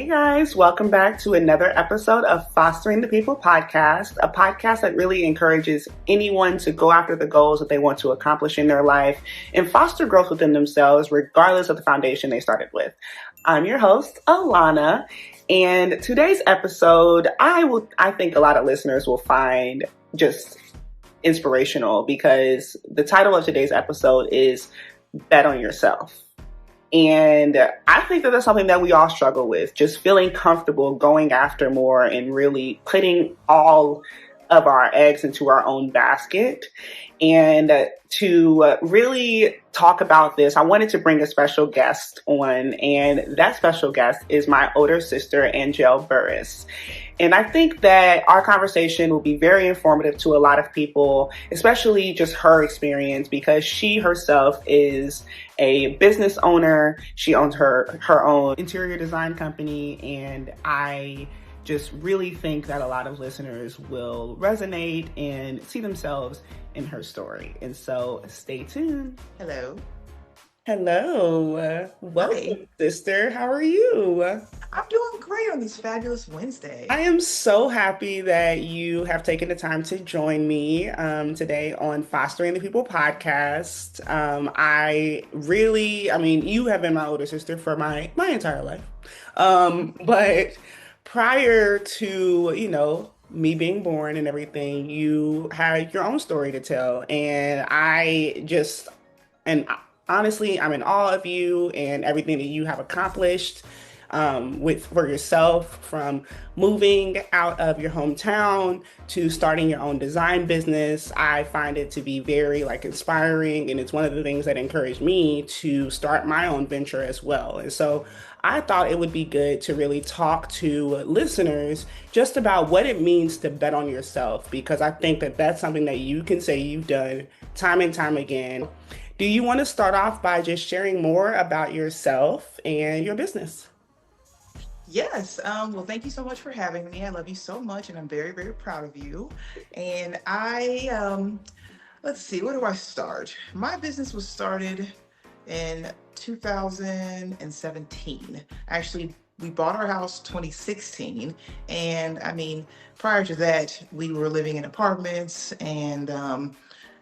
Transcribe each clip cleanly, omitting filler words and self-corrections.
Hey guys, welcome back to another episode of Fostering the People podcast, a podcast that really encourages anyone to go after the goals that they want to accomplish in their life and foster growth within themselves, regardless of the foundation they started with. I'm your host, Alana, and today's episode, I think a lot of listeners will find just inspirational because the title of today's episode is Bet on Yourself. And I think that that's something that we all struggle with, just feeling comfortable going after more and really putting all of our eggs into our own basket. And to really talk about this, I wanted to bring a special guest on, and that special guest is my older sister, Angelle Burrus. And I think that our conversation will be very informative to a lot of people, especially just her experience, because she herself is a business owner. She owns her own interior design company, and I just really think that a lot of listeners will resonate and see themselves in her story. And so stay tuned. Hello. Welcome, Hi. sister. How are you? I'm doing great on this fabulous Wednesday. I am so happy that you have taken the time to join me today on Fostering the People podcast. You have been my older sister for my entire life. But prior to, me being born and everything, you had your own story to tell. And honestly, I'm in awe of you and everything that you have accomplished for yourself, from moving out of your hometown to starting your own design business. I find it to be very inspiring, and it's one of the things that encouraged me to start my own venture as well. And so I thought it would be good to really talk to listeners just about what it means to bet on yourself, because I think that that's something that you can say you've done time and time again. Do you want to start off by just sharing more about yourself and your business? Yes. Well, thank you so much for having me. I love you so much, and I'm very, very proud of you. And let's see, where do I start? My business was started in 2017. Actually, we bought our house 2016. And prior to that, we were living in apartments, and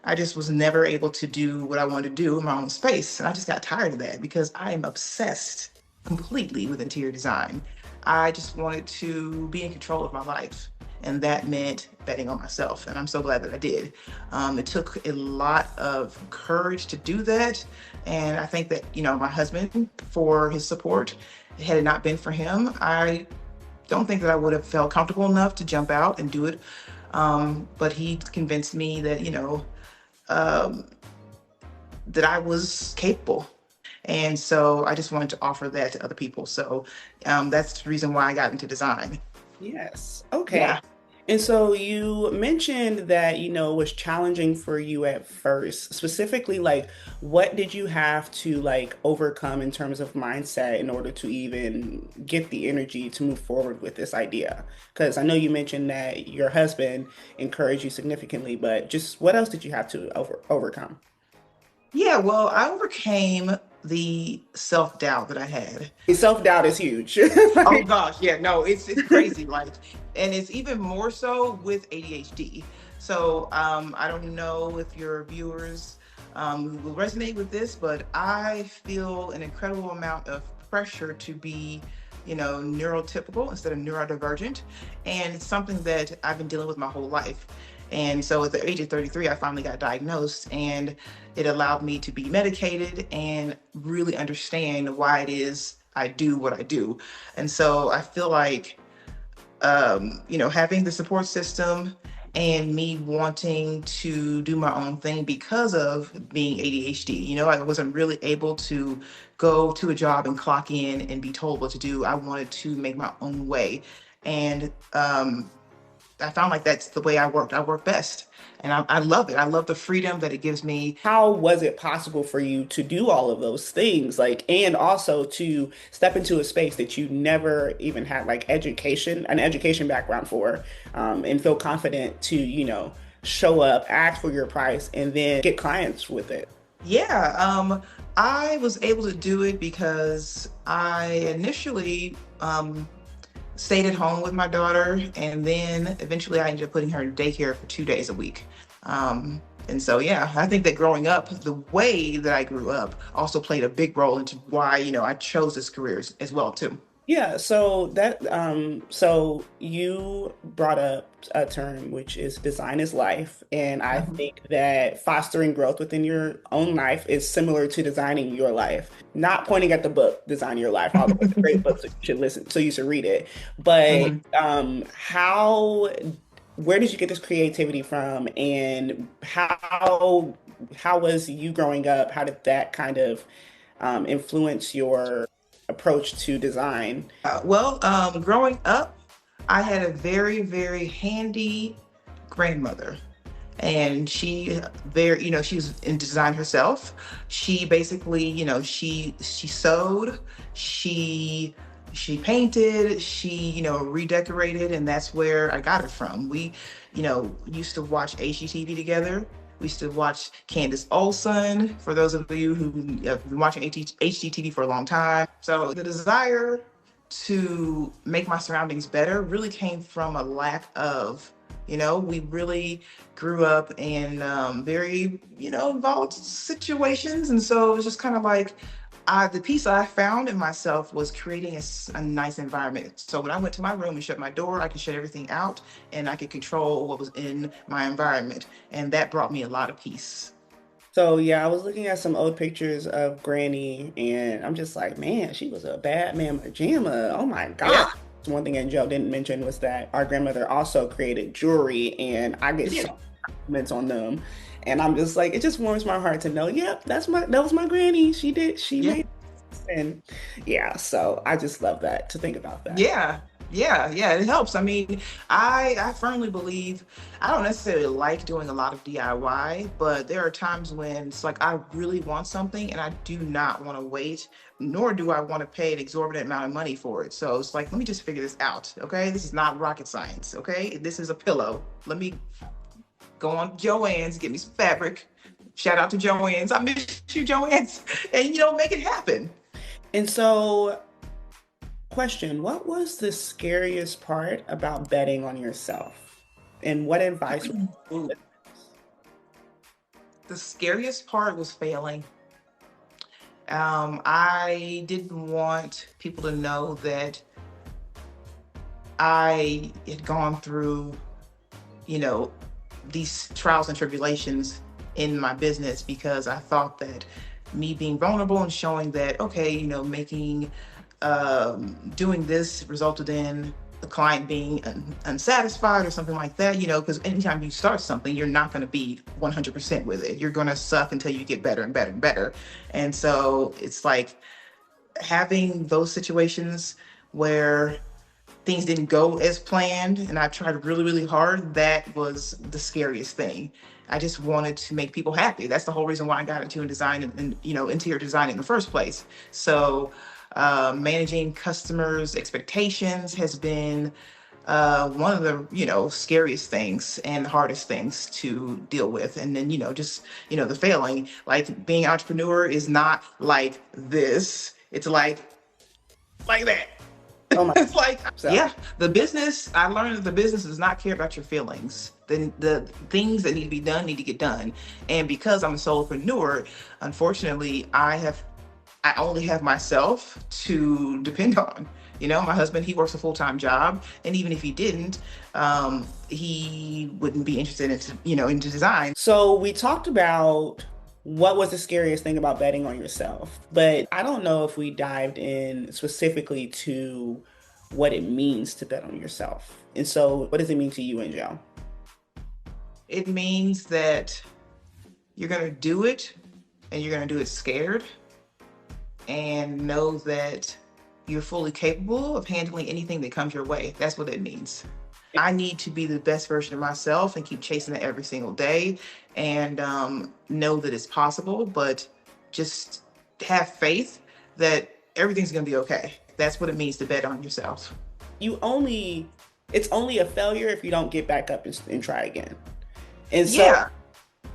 I just was never able to do what I wanted to do in my own space. And I just got tired of that because I am obsessed completely with interior design. I just wanted to be in control of my life. And that meant betting on myself. And I'm so glad that I did. It took a lot of courage to do that. And I think that, my husband, for his support, had it not been for him, I don't think that I would have felt comfortable enough to jump out and do it. But he convinced me that, um, that I was capable. And so I just wanted to offer that to other people. So that's the reason why I got into design. Yes. Okay. Yeah. And so you mentioned that, it was challenging for you at first. Specifically, what did you have to overcome in terms of mindset in order to even get the energy to move forward with this idea? Because I know you mentioned that your husband encouraged you significantly, but just what else did you have to overcome? Yeah. Well, I overcame the self-doubt that I had. Self-doubt is huge. Oh gosh, yeah, no, it's crazy, and it's even more so with ADHD. So I don't know if your viewers will resonate with this, but I feel an incredible amount of pressure to be, neurotypical instead of neurodivergent, and it's something that I've been dealing with my whole life. And so at the age of 33, I finally got diagnosed, and it allowed me to be medicated and really understand why it is I do what I do. And so I feel like, having the support system and me wanting to do my own thing because of being ADHD, I wasn't really able to go to a job and clock in and be told what to do. I wanted to make my own way. And I found like that's the way I worked. I work best. And I love it. I love the freedom that it gives me. How was it possible for you to do all of those things, and also to step into a space that you never even had an education background for, and feel confident to, show up, ask for your price, and then get clients with it? Yeah, I was able to do it because I initially stayed at home with my daughter, and then eventually I ended up putting her in daycare for 2 days a week. And so, yeah, I think that growing up, the way that I grew up also played a big role into why, I chose this career as well too. Yeah, so so you brought up a term which is design is life, and I Mhm. think that fostering growth within your own life is similar to designing your life. Not pointing at the book Design Your Life, although it's a great book, so you should listen, so you should read it. But Mhm. how where did you get this creativity from, and how was you growing up? How did that kind of influence your approach to design? Growing up, I had a very, very handy grandmother, and she was in design herself. She basically, she sewed, she she painted, she redecorated, and that's where I got it from. We used to watch HGTV together. We used to watch Candace Olsen, for those of you who have been watching HGTV for a long time. So the desire to make my surroundings better really came from a lack of, we really grew up in very, involved situations. And so it was just kind of like, the peace I found in myself was creating a nice environment. So when I went to my room and shut my door, I could shut everything out and I could control what was in my environment. And that brought me a lot of peace. So yeah, I was looking at some old pictures of Granny, and I'm just like, man, she was a bad mama jamma. Oh my Yeah, God. One thing Angel didn't mention was that our grandmother also created jewelry, and I get it so did. many compliments on them. And I'm just like, it just warms my heart to know, yep, that was my granny. She Yeah. made this. And yeah, so I just love that to think about that. Yeah, yeah, it helps. I mean, I firmly believe I don't necessarily like doing a lot of DIY, but there are times when it's like I really want something and I do not want to wait, nor do I want to pay an exorbitant amount of money for it. So it's like, let me just figure this out. Okay, this is not rocket science. Okay, this is a pillow. Let me go on Joann's, get me some fabric. Shout out to Joann's. I miss you, Joann's, and make it happen. And so, question, what was the scariest part about betting on yourself? And what advice would Ooh, you the scariest part was failing. I didn't want people to know that I had gone through, you know, these trials and tribulations in my business, because I thought that me being vulnerable and showing that, okay, making doing this resulted in the client being unsatisfied or something like that, because anytime you start something, you're not going to be 100% with it. You're going to suck until you get better and better and better. And so it's like having those situations where things didn't go as planned and I tried really, really hard, that was the scariest thing. I just wanted to make people happy. That's the whole reason why I got into design and interior design in the first place. So managing customers' expectations has been one of the scariest things and hardest things to deal with. And then just the failing, like being an entrepreneur is not like this. It's like that. oh my It's like, so yeah, I learned that the business does not care about your feelings. The things that need to be done need to get done. And because I'm a solopreneur, unfortunately, I only have myself to depend on. My husband, he works a full-time job, and even if he didn't, he wouldn't be interested in, into design. So we talked about what was the scariest thing about betting on yourself, but I don't know if we dived in specifically to what it means to bet on yourself. And so, what does it mean to you, Angel? It means that you're gonna do it, and you're gonna do it scared, and know that you're fully capable of handling anything that comes your way. That's what it means. I need to be the best version of myself and keep chasing it every single day, and know that it's possible, but just have faith that everything's going to be okay. That's what it means to bet on yourself. You only It's only a failure if you don't get back up and try again. And so Yeah.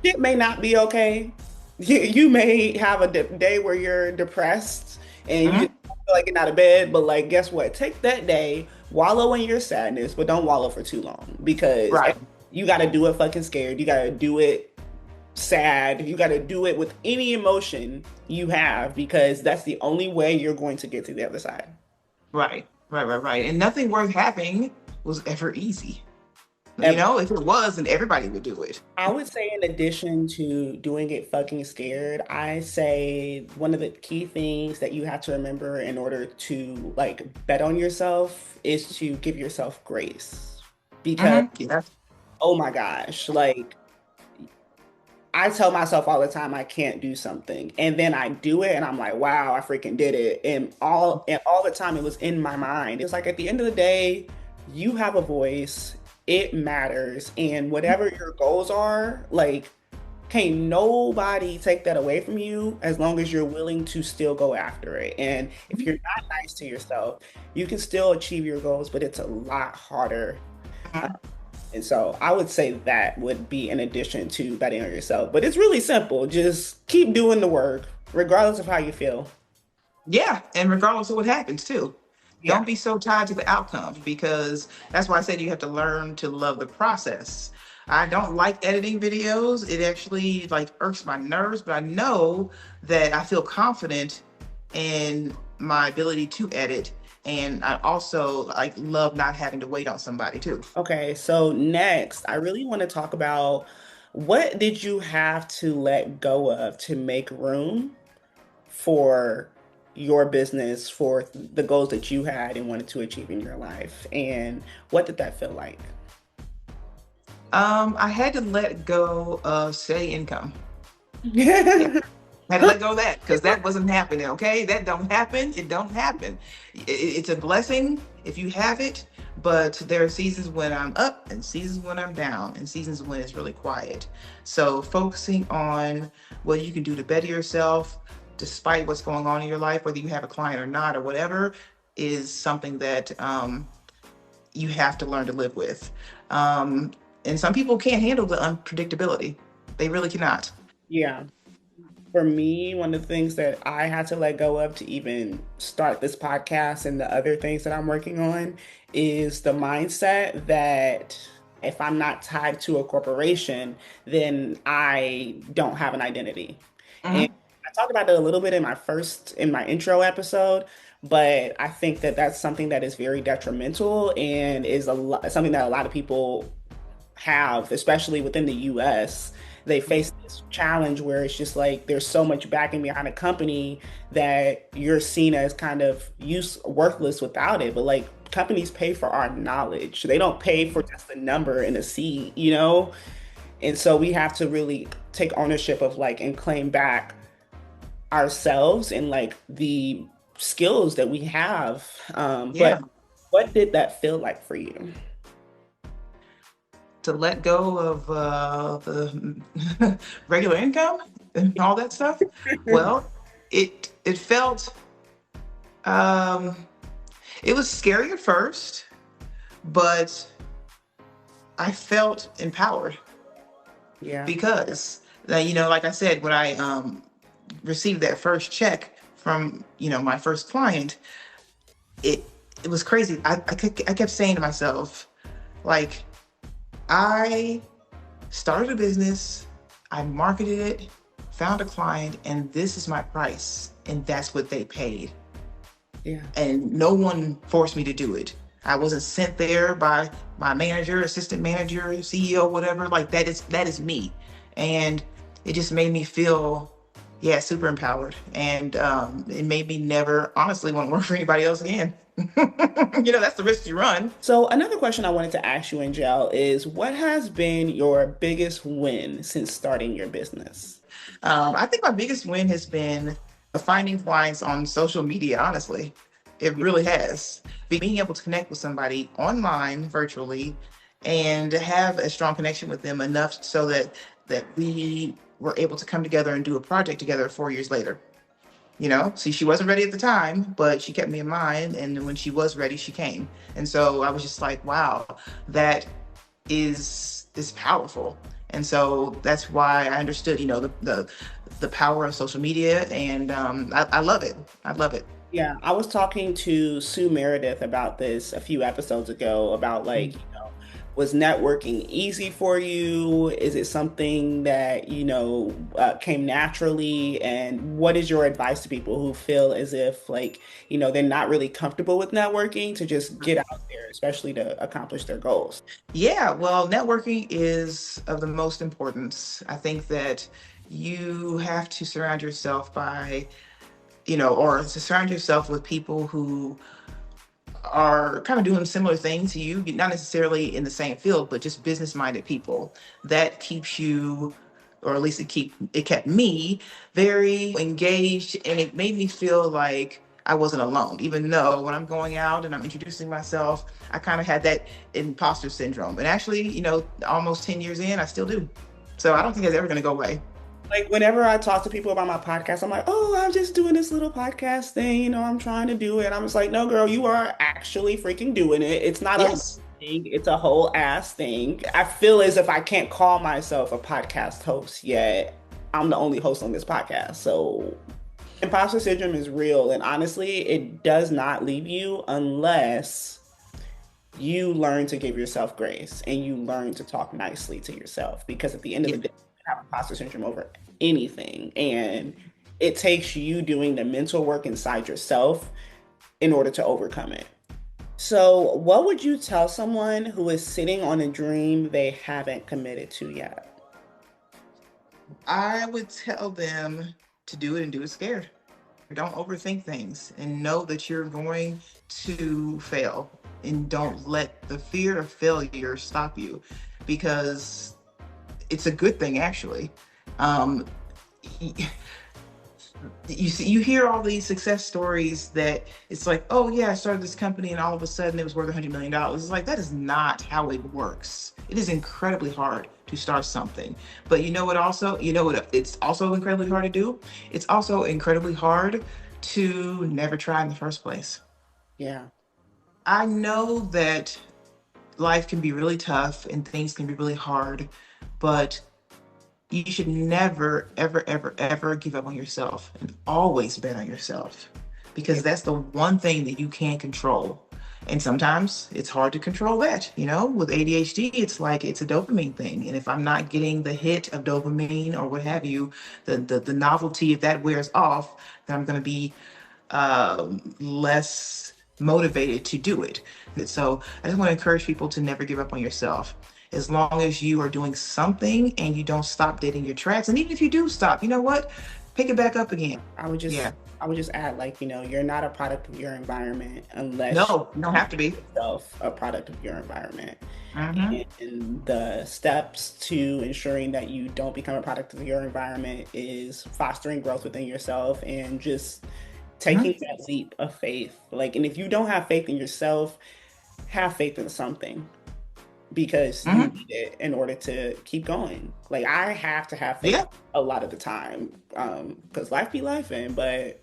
it may not be okay. You may have a day where you're depressed and you just Mhm. feel like getting out of bed, but like, guess what? Take that day, wallow in your sadness, but don't wallow for too long because Right. you got to do it fucking scared. You got to do it sad. You got to do it with any emotion you have because that's the only way you're going to get to the other side. Right. Right. Right. Right. And nothing worth having was ever easy. You Ever. know, if it was, then everybody would do it. I would say, in addition to doing it fucking scared, I say one of the key things that you have to remember in order to like bet on yourself is to give yourself grace. Because, Yeah. oh my gosh, like I tell myself all the time I can't do something, and then I do it, and I'm like, wow, I freaking did it. And all the time it was in my mind. It's like at the end of the day, you have a voice, it matters, and whatever your goals are, like can't nobody take that away from you as long as you're willing to still go after it. And if you're not nice to yourself, you can still achieve your goals, but it's a lot harder. And so I would say that would be in addition to betting on yourself. But it's really simple. Just keep doing the work, regardless of how you feel. Yeah, and regardless of what happens too. Yeah. Don't be so tied to the outcome, because that's why I said you have to learn to love the process. I don't like editing videos. It actually like irks my nerves, but I know that I feel confident in my ability to edit. And I also like love not having to wait on somebody too. Okay. So next, I really want to talk about what did you have to let go of to make room for your business, for the goals that you had and wanted to achieve in your life? And what did that feel like? I had to let go of steady income. Yeah. I had to let go of that because that wasn't happening. Okay, that don't happen. It don't happen. It's a blessing if you have it, but there are seasons when I'm up and seasons when I'm down and seasons when it's really quiet. So focusing on what you can do to better yourself, despite what's going on in your life, whether you have a client or not or whatever, is something that you have to learn to live with. Um, and some people can't handle the unpredictability. They really cannot. Yeah. For me, one of the things that I had to let go of to even start this podcast and the other things that I'm working on is the mindset that if I'm not tied to a corporation, then I don't have an identity. And Mhm. I talked about it a little bit in my intro episode, but I think that that's something that is very detrimental and is something that a lot of people have, especially within the US. They face this challenge where it's just like there's so much backing behind a company that you're seen as kind of worthless without it. But like companies pay for our knowledge. They don't pay for just a number and a seat, you know? And so we have to really take ownership of like and claim back ourselves and like the skills that we have. But Yeah. what did that feel like for you? To let go of the regular income and all that stuff. Well, it felt um, it was scary at first, but I felt empowered Yeah. because like I said, when I received that first check from my first client, it it was crazy. I kept saying to myself, like, I started a business, I marketed it, found a client, and this is my price. And that's what they paid. Yeah. And no one forced me to do it. I wasn't sent there by my manager, assistant manager, CEO, whatever. Like that is me. And it just made me feel, yeah, super empowered. And it made me never honestly want to work for anybody else again. That's the risk you run. So another question I wanted to ask you, Angel, is what has been your biggest win since starting your business? I think my biggest win has been finding clients on social media, honestly. It really has. Being able to connect with somebody online, virtually, and have a strong connection with them enough so that we were able to come together and do a project together 4 years later. See, she wasn't ready at the time, but she kept me in mind. And then when she was ready, she came. And so I was just like, wow, that is powerful. And so that's why I understood, the power of social media. And I love it. I love it. Yeah, I was talking to Sue Meredith about this a few episodes ago about like, was networking easy for you? Is it something that, came naturally? And what is your advice to people who feel as if like, they're not really comfortable with networking to just get out there, especially to accomplish their goals? Yeah, well, networking is of the most importance. I think that you have to surround yourself by, or to surround yourself with people who are kind of doing similar things to you, not necessarily in the same field, but just business-minded people. That keeps you, or at least it kept me very engaged, and it made me feel like I wasn't alone. Even though when I'm going out and I'm introducing myself, I kind of had that imposter syndrome. And actually, almost 10 years in, I still do. So I don't think it's ever going to go away. Like whenever I talk to people about my podcast, I'm like, oh, I'm just doing this little podcast thing, I'm trying to do it. I'm just like, no, girl, you are actually freaking doing it. It's not a little Yes. thing, it's a whole ass thing. I feel as if I can't call myself a podcast host yet. I'm the only host on this podcast. So imposter syndrome is real. And honestly, it does not leave you unless you learn to give yourself grace and you learn to talk nicely to yourself. Because at the end of Yeah. the day, you have imposter syndrome over anything. And it takes you doing the mental work inside yourself in order to overcome it. So, what would you tell someone who is sitting on a dream they haven't committed to yet? I would tell them to do it and do it scared. Don't overthink things and know that you're going to fail. And don't let the fear of failure stop you, because it's a good thing, actually. Um, you see, you hear all these success stories that it's like, oh yeah, I started this company and all of a sudden it was worth $100 million. It's like, that is not how it works. It is incredibly hard to start something. But you know what it's also incredibly hard to do? It's also incredibly hard to never try in the first place. Yeah. I know that life can be really tough and things can be really hard, but you should never, ever, ever, ever give up on yourself, and always bet on yourself, because that's the one thing that you can't control. And sometimes it's hard to control that. With ADHD, it's like it's a dopamine thing. And if I'm not getting the hit of dopamine or what have you, the novelty, if that wears off, then I'm going to be less motivated to do it. So I just want to encourage people to never give up on yourself. As long as you are doing something and you don't stop dead in your tracks, and even if you do stop, you know what? Pick it back up again. I would just Yeah. I would just add like, you're not a product of your environment unless No, you don't have to be. yourself a product of your environment. Hmm. And the steps to ensuring that you don't become a product of your environment is fostering growth within yourself and just taking that leap of faith. Like, and if you don't have faith in yourself, have faith in something because you Hmm. need it in order to keep going. Like, I have to have faith Yeah. a lot of the time because life be life, but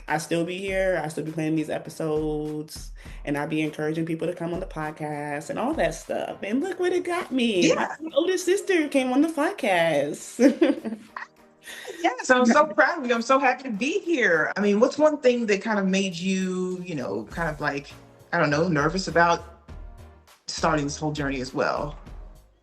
I still be here. I still be planning these episodes, and I be encouraging people to come on the podcast and all that stuff. And look what it got me. My Yeah. oldest sister came on the podcast. Yes, I'm so proud of you. I'm so happy to be here. I mean, what's one thing that kind of made you, kind of like, I don't know, nervous about starting this whole journey as well?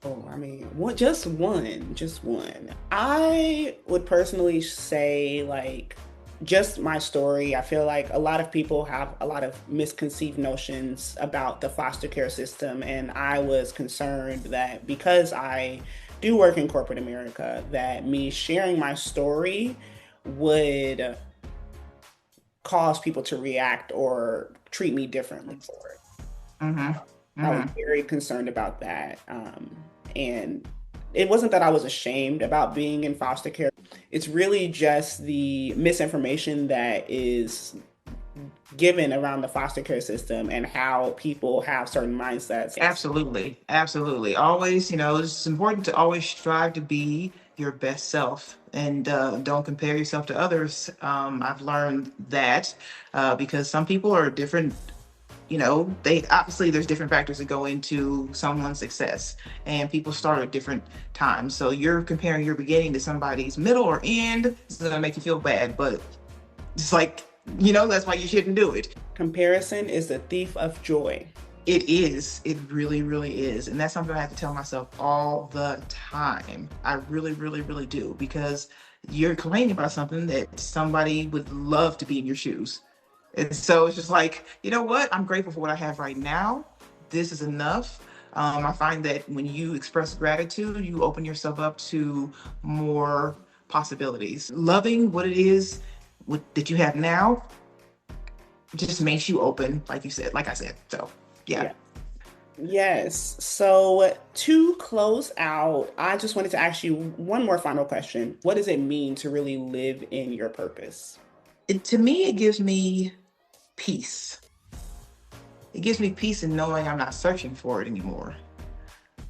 Oh, I mean, just one. I would personally say, like, just my story. I feel like a lot of people have a lot of misconceived notions about the foster care system, and I was concerned that because I do work in corporate America, that me sharing my story would cause people to react or treat me differently for it. Mm-hmm. I was Mm-hmm. very concerned about that. And it wasn't that I was ashamed about being in foster care. It's really just the misinformation that is given around the foster care system and how people have certain mindsets. Absolutely. Absolutely. Always, it's important to always strive to be your best self, and don't compare yourself to others. I've learned that because some people are different. They obviously, there's different factors that go into someone's success, and people start at different times. So you're comparing your beginning to somebody's middle or end. It's going to make you feel bad, but it's like That's why you shouldn't do it. Comparison is the thief of joy. It is. It really, really is. And that's something I have to tell myself all the time. I really, really, really do. Because you're complaining about something that somebody would love to be in your shoes. And so it's just like, you know what? I'm grateful for what I have right now. This is enough. I find that when you express gratitude, you open yourself up to more possibilities. Loving what it is that you have now just makes you open, like you said, like I said. So, yeah. Yeah. Yes. So to close out, I just wanted to ask you one more final question. What does it mean to really live in your purpose? To me, it gives me peace. It gives me peace in knowing I'm not searching for it anymore.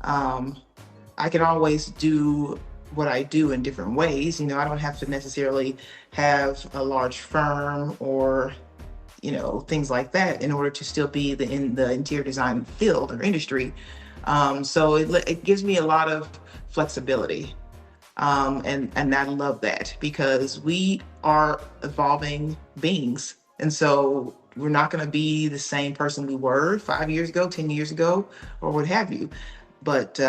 Um, I can always do what I do in different ways. I don't have to necessarily have a large firm or things like that in order to still be in the interior design field or industry. So it gives me a lot of flexibility. And I love that because we are evolving beings. And so we're not going to be the same person we were 5 years ago, 10 years ago, or what have you. But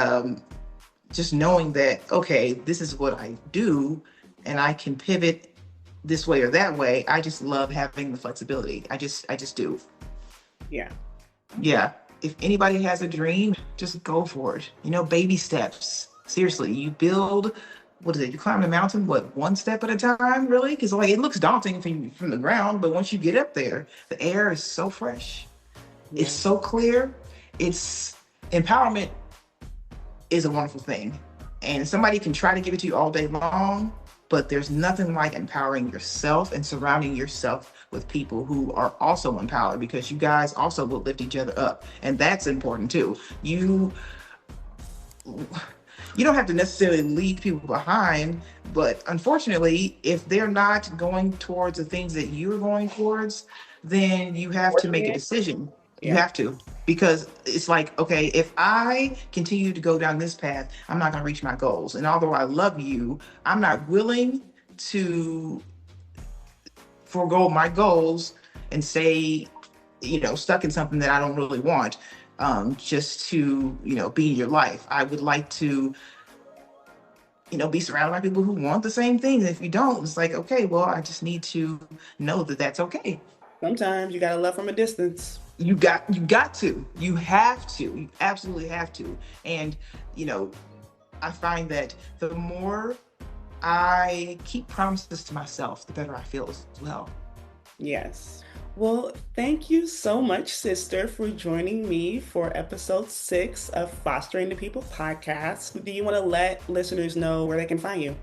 just knowing that, okay, this is what I do and I can pivot this way or that way. I just love having the flexibility. I just do. Yeah. Yeah. If anybody has a dream, just go for it. Baby steps. Seriously, you build, what is it? You climb the mountain, what, one step at a time, really? Because it looks daunting from the ground, but once you get up there, the air is so fresh. It's Yeah. so clear. It's empowerment is a wonderful thing. And somebody can try to give it to you all day long, but there's nothing like empowering yourself and surrounding yourself with people who are also empowered, because you guys also will lift each other up. And that's important too. You don't have to necessarily leave people behind, but unfortunately, if they're not going towards the things that you're going towards, then you have to make a decision. You Yeah. have to, because it's like, okay, if I continue to go down this path, I'm not going to reach my goals. And although I love you, I'm not willing to forego my goals and stay, stuck in something that I don't really want, just to, be in your life. I would like to, be surrounded by people who want the same things. If you don't, it's like, okay, well, I just need to know that that's okay. Sometimes you gotta love from a distance. You have to, you absolutely have to. And, you know, I find that the more I keep promises to myself, the better I feel as well. Yes. Well, thank you so much, sister, for joining me for episode 6 of Fostering the People podcast. Do you want to let listeners know where they can find you?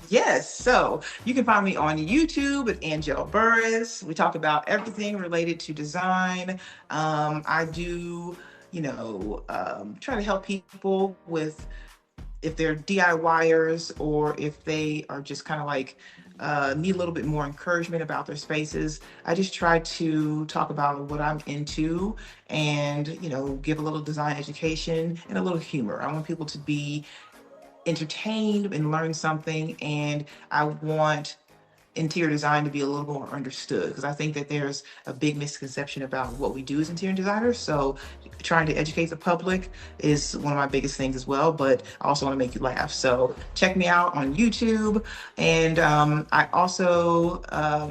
Yes, so you can find me on YouTube at Angelle Burrus. We talk about everything related to design. I do, try to help people with, if they're DIYers or if they are just kind of like need a little bit more encouragement about their spaces. I just try to talk about what I'm into and, give a little design education and a little humor. I want people to be entertained and learn something, and I want interior design to be a little more understood, because I think that there's a big misconception about what we do as interior designers. So trying to educate the public is one of my biggest things as well, but I also want to make you laugh. So check me out on YouTube. And I also,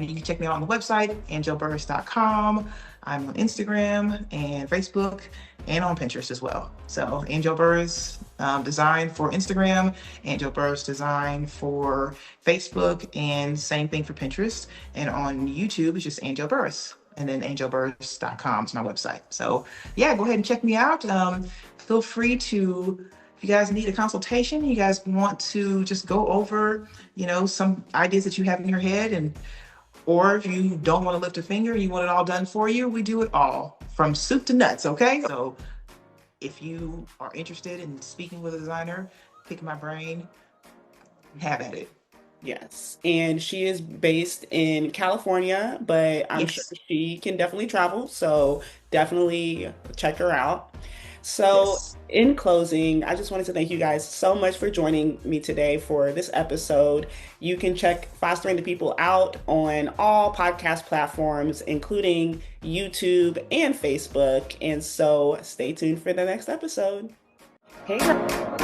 you can check me out on the website, angelburrus.com. I'm on Instagram and Facebook and on Pinterest as well. So Angelle Burrus Design for Instagram, Angelle Burrus Design for Facebook, and same thing for Pinterest. And on YouTube, it's just Angelle Burrus. And then angelburrus.com is my website. So yeah, go ahead and check me out. Feel free to, if you guys need a consultation, you guys want to just go over, some ideas that you have in your head, and or if you don't want to lift a finger, you want it all done for you, we do it all from soup to nuts, okay? So if you are interested in speaking with a designer, picking my brain, have at it. Yes. And she is based in California, but I'm sure Yes. she can definitely travel. So definitely check her out. So, Yes. in closing, I just wanted to thank you guys so much for joining me today for this episode. You can check Fostering the People out on all podcast platforms, including YouTube and Facebook. And so, stay tuned for the next episode. Hey, guys.